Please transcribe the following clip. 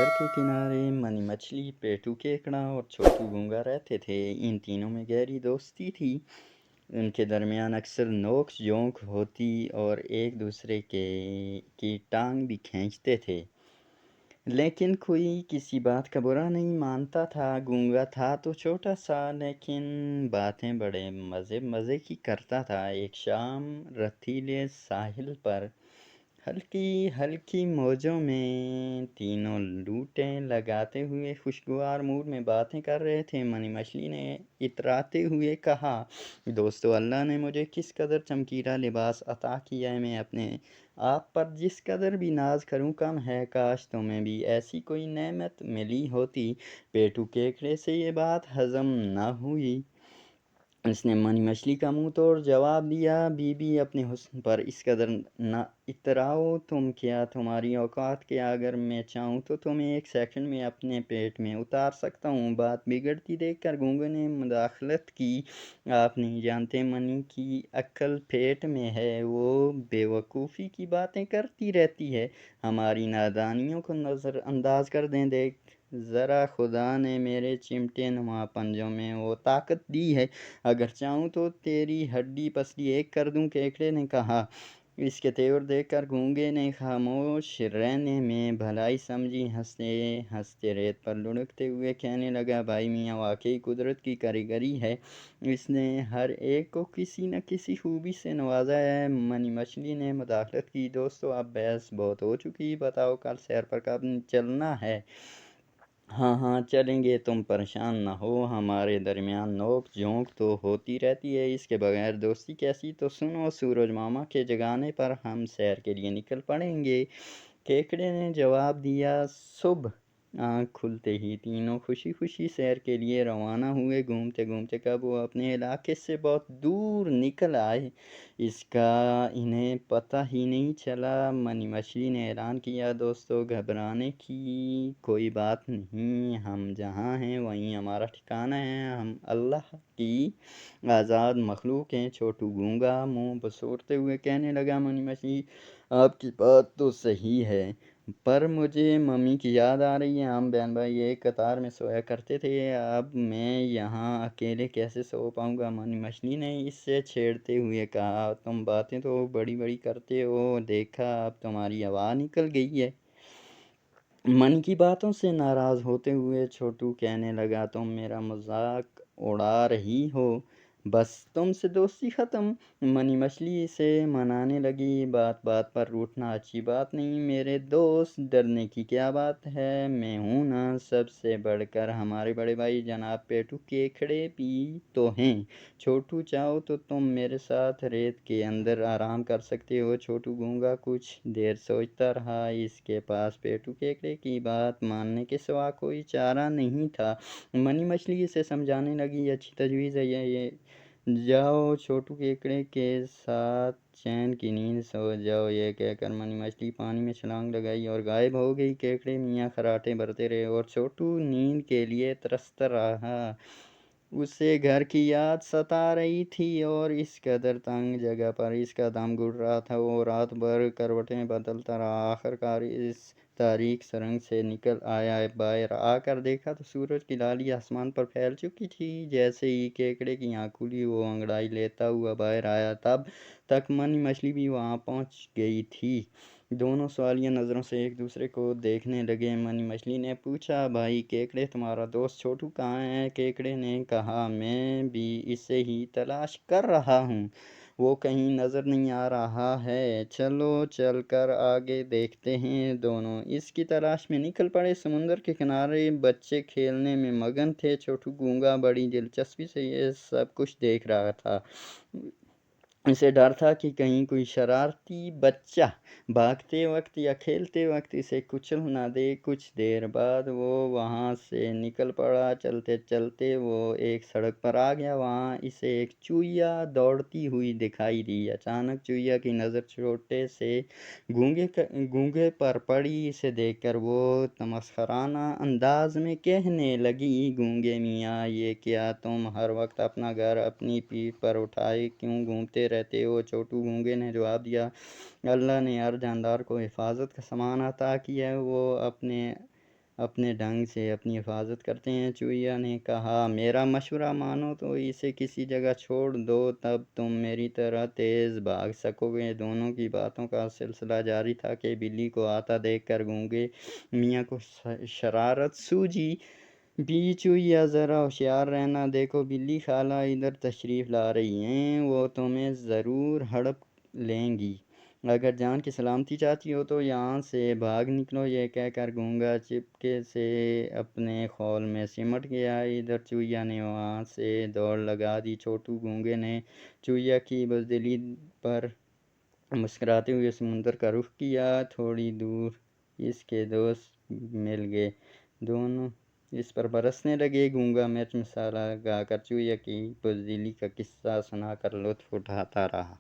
समुंदर के किनारे मनी मछली, पेटू केकड़ा और छोटू गूंगा रहते थे। इन तीनों में गहरी दोस्ती थी। उनके दरमियान अक्सर नोक झोंक होती और एक दूसरे की टांग भी खींचते थे। लेकिन कोई किसी बात का बुरा नहीं मानता था। गूंगा था तो छोटा सा, लेकिन बातें बड़े मज़े मज़े की करता था। एक शाम रतीले साहिल पर हल्की हल्की मौजों में तीनों लूटें लगाते हुए खुशगवार मूड में बातें कर रहे थे। मनी मछली ने इतराते हुए कहा, दोस्तों, अल्लाह ने मुझे किस कदर चमकीला लिबास अता किया है। मैं अपने आप पर जिस कदर भी नाज करूं कम है। काश तुम्हें भी ऐसी कोई नेमत मिली होती। पेटू केकड़े से ये बात हजम न हुई। उसने मनी मछली का मुंह तोड़ जवाब दिया, बीबी, अपने हुस्न पर इस कदर न इतराओ। तुम क्या, तुम्हारी औकात क्या? अगर मैं चाहूँ तो तुम्हें एक सेकंड में अपने पेट में उतार सकता हूँ। बात बिगड़ती देखकर गूंगे ने मुदाखलत की, आप नहीं जानते, मनी की अक्ल पेट में है। वो बेवकूफ़ी की बातें करती रहती है। हमारी नादानियों को नज़रअंदाज कर दें। देख ज़रा, खुदा ने मेरे चिमटे नुमा पंजों में वो ताकत दी है, अगर चाहूँ तो तेरी हड्डी पसली एक कर दूं। केकड़े ने कहा। इसके तेवर देखकर गूंगे ने खामोश रहने में भलाई समझी। हंसते हंसते रेत पर लुढ़कते हुए कहने लगा, भाई मियाँ, वाकई कुदरत की कारीगरी है। इसने हर एक को किसी न किसी खूबी से नवाजा है। मनी मछली ने मुदाखलत की, दोस्तों, अब बहस बहुत हो चुकी, बताओ कल सैर पर कब चलना है? हाँ हाँ, चलेंगे, तुम परेशान न हो। हमारे दरमियान नोक झोंक तो होती रहती है, इसके बगैर दोस्ती कैसी? तो सुनो, सूरज मामा के जगाने पर हम सैर के लिए निकल पड़ेंगे। केकड़े ने जवाब दिया। सुबह आँख खुलते ही तीनों खुशी खुशी सैर के लिए रवाना हुए। घूमते घूमते कब वो अपने इलाके से बहुत दूर निकल आए, इसका इन्हें पता ही नहीं चला। मनी मछली ने ऐलान किया, दोस्तों, घबराने की कोई बात नहीं। हम जहाँ हैं वहीं हमारा ठिकाना है। हम अल्लाह की आज़ाद मखलूक हैं। छोटू गूंगा मुंह बसोरते हुए कहने लगा, मनी मछली, आपकी बात तो सही है, पर मुझे मम्मी की याद आ रही है। हम बहन भाई एक कतार में सोया करते थे, अब मैं यहाँ अकेले कैसे सो पाऊँगा? मनी मछली ने इससे छेड़ते हुए कहा, तुम बातें तो बड़ी बड़ी करते हो, देखा अब तुम्हारी आवाज़ निकल गई है। मन की बातों से नाराज़ होते हुए छोटू कहने लगा, तुम मेरा मजाक उड़ा रही हो, बस तुमसे दोस्ती ख़त्म। मनी मछली से मनाने लगी, बात बात पर रूठना अच्छी बात नहीं मेरे दोस्त, डरने की क्या बात है, मैं हूँ ना। सबसे बढ़कर हमारे बड़े भाई जनाब पेटू केकड़े भी तो हैं। छोटू, चाहो तो तुम मेरे साथ रेत के अंदर आराम कर सकते हो। छोटू गूंगा कुछ देर सोचता रहा। इसके पास पेटू केकड़े की बात मानने के सिवा कोई चारा नहीं था। मनी मछली इसे समझाने लगी, अच्छी तजवीज़ है ये, जाओ छोटू केकड़े के साथ चैन की नींद सो जाओ। ये कहकर मनी मछली पानी में छलांग लगाई और गायब हो गई। केकड़े मियाँ खराटे भरते रहे और छोटू नींद के लिए तरसता रहा। उसे घर की याद सता रही थी और इस कदर तंग जगह पर इसका दम घुट रहा था। वो रात भर करवटें बदलता रहा। आखिरकार इस तारीख सुरंग से निकल आया। बाहर आकर देखा तो सूरज की लाली आसमान पर फैल चुकी थी। जैसे ही केकड़े की आँख खुली वो अंगड़ाई लेता हुआ बाहर आया, तब तक मनी मछली भी वहाँ पहुँच गई थी। दोनों सवालिया नज़रों से एक दूसरे को देखने लगे। मनी मछली ने पूछा, भाई केकड़े, तुम्हारा दोस्त छोटू कहाँ है? केकड़े ने कहा, मैं भी इसे ही तलाश कर रहा हूँ, वो कहीं नज़र नहीं आ रहा है, चलो चल कर आगे देखते हैं। दोनों इसकी तलाश में निकल पड़े। समुंदर के किनारे बच्चे खेलने में मगन थे। छोटू गूंगा बड़ी दिलचस्पी से ये सब कुछ देख रहा था। इसे डर था कि कहीं कोई शरारती बच्चा भागते वक्त या खेलते वक्त इसे कुचल ना दे। कुछ देर बाद वो वहाँ से निकल पड़ा। चलते चलते वो एक सड़क पर आ गया। वहाँ इसे एक चूहिया दौड़ती हुई दिखाई दी। अचानक चूहिया की नज़र छोटे से गूंगे पर पड़ी। इसे देखकर वो तमस्खराना अंदाज में कहने लगी, गूंगे मियाँ, ये क्या, तुम हर वक्त अपना घर अपनी पीठ पर उठाए क्यों घूमते रहते हो? छोटू गूंगे ने जवाब दिया, अल्लाह ने हर जानदार को हिफाजत का सामान अता किया है, वो अपने اپنے ڈھنگ سے اپنی حفاظت کرتے ہیں۔ چوہیا نے کہا، میرا مشورہ مانو تو اسے کسی جگہ چھوڑ دو، تب تم میری طرح تیز بھاگ سکو گے۔ دونوں کی باتوں کا سلسلہ جاری تھا کہ بلی کو آتا دیکھ کر گونگے میاں کو شرارت سوجی، بھی چوہیا ذرا ہوشیار رہنا، دیکھو بلی خالہ ادھر تشریف لا رہی ہیں، وہ تمہیں ضرور ہڑپ لیں گی، اگر جان کی سلامتی چاہتی ہو تو یہاں سے بھاگ نکلو۔ یہ کہہ کر گونگا چپکے سے اپنے خول میں سمٹ گیا۔ ادھر چوہیا نے وہاں سے دوڑ لگا دی۔ چھوٹو گونگے نے چوہیا کی بزدلی پر مسکراتے ہوئے سمندر کا رخ کیا۔ تھوڑی دور اس کے دوست مل گئے، دونوں اس پر برسنے لگے۔ گونگا مرچ مسالہ لگا کر چوہیا کی بزدلی کا قصہ سنا کر لطف اٹھاتا رہا۔